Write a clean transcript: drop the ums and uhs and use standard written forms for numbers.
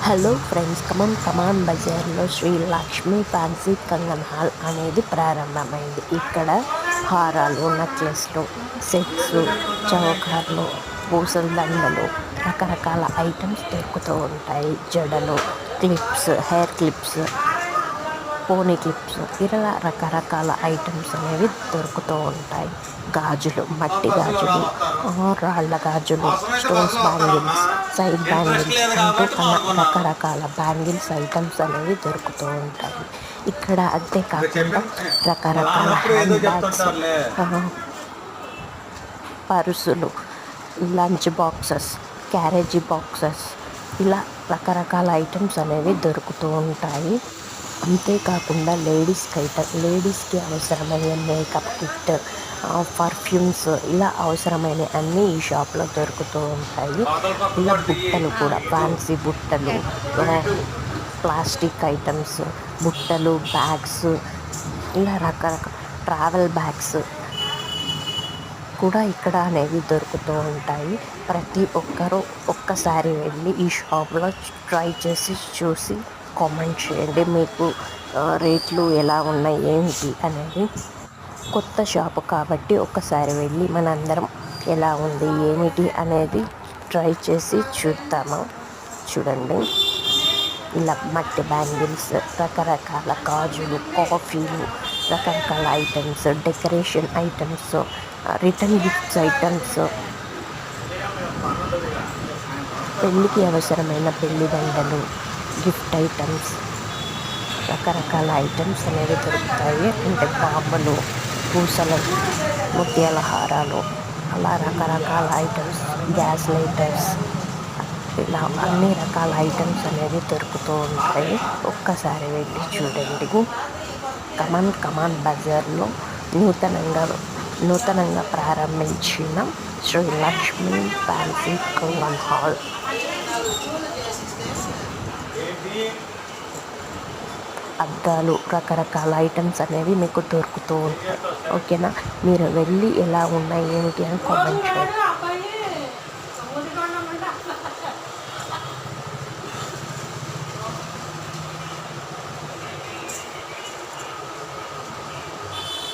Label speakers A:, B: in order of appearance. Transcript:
A: Hello friends, Kaman బజార్లో Shri Lakshmi fancy Kangan hall అనేది ప్రారంభమైంది. ఇక్కడ హారాలు, నెక్లెస్లు, సెట్స్, చౌకార్లు, పూసల దండలు, రకరకాల ఐటమ్స్ దొరుకుతూ ఉంటాయి. జడలు, క్లిప్స్, హెయిర్ క్లిప్స్, పోనీ క్లిప్స్, ఇలా రకరకాల ఐటమ్స్ అనేవి దొరుకుతూ ఉంటాయి. గాజులు, మట్టి గాజులు, రాళ్ళ గాజులు, స్టోన్స్ బ్యాంగిల్స్, సైడ్ బ్యాంగిల్స్ అంటూ రకరకాల బ్యాంగిల్స్ ఐటమ్స్ అనేవి దొరుకుతూ ఉంటాయి. ఇక్కడ అంతేకాకుండా రకరకాల హ్యాండ్ బ్యాగ్స్, పర్సులు, లంచ్ బాక్సెస్, క్యారేజీ బాక్సెస్, ఇలా రకరకాల ఐటమ్స్ అనేవి దొరుకుతూ ఉంటాయి. అంతేకాకుండా లేడీస్కి అవసరమయ్యే మేకప్ కిట్, పర్ఫ్యూమ్స్, ఇలా అవసరమైన అన్నీ ఈ షాప్లో దొరుకుతూ ఉంటాయి. ఇలా బుట్టలు కూడా, ఫ్యాన్సీ బుట్టలు, ప్లాస్టిక్ ఐటమ్స్, బుట్టలు, బ్యాగ్స్, ఇలా రకరకాల ట్రావెల్ బ్యాగ్స్ కూడా ఇక్కడ అనేవి దొరుకుతూ ఉంటాయి. ప్రతి ఒక్కరూ ఒక్కసారి వెళ్ళి ఈ షాప్లో ట్రై చేసి చూసి కామెంట్ చేయండి. మీకు రేట్లు ఎలా ఉన్నాయి ఏంటి అనేది. కొత్త షాపు కాబట్టి ఒక్కసారి వెళ్ళి మనందరం ఎలా ఉంది ఏమిటి అనేది ట్రై చేసి చూద్దాము. చూడండి, ఇలా మట్టి బ్యాంగిల్స్, రకరకాల గాజులు, కాఫీలు, రకరకాల items, decoration items, return gifts items, పెళ్ళికి అవసరమైన పెళ్లి దండలు, గిఫ్ట్ ఐటమ్స్, రకరకాల ఐటమ్స్ అనేవి దొరుకుతాయి. అంటే బాంబులు, పూసలు, ముత్యాల హారాలు, అలా రకరకాల ఐటమ్స్, గ్యాస్ లైటర్స్, ఇలా అన్ని రకాల ఐటమ్స్ అనేవి దొరుకుతూ ఉంటాయి. ఒక్కసారి వెళ్ళి చూడండి. కమాన్ బజార్లో నూతనంగా ప్రారంభించిన శ్రీ లక్ష్మీ ఫ్యాన్సీ కంగన్ హాల్. అద్దాలు, రకరకాల ఐటమ్స్ అనేవి మీకు దొరుకుతూ ఉంటాయి. ఓకేనా? మీరు వెళ్ళి ఎలా ఉన్నాయి ఏమిటి అని కామెంట్ చేయండి.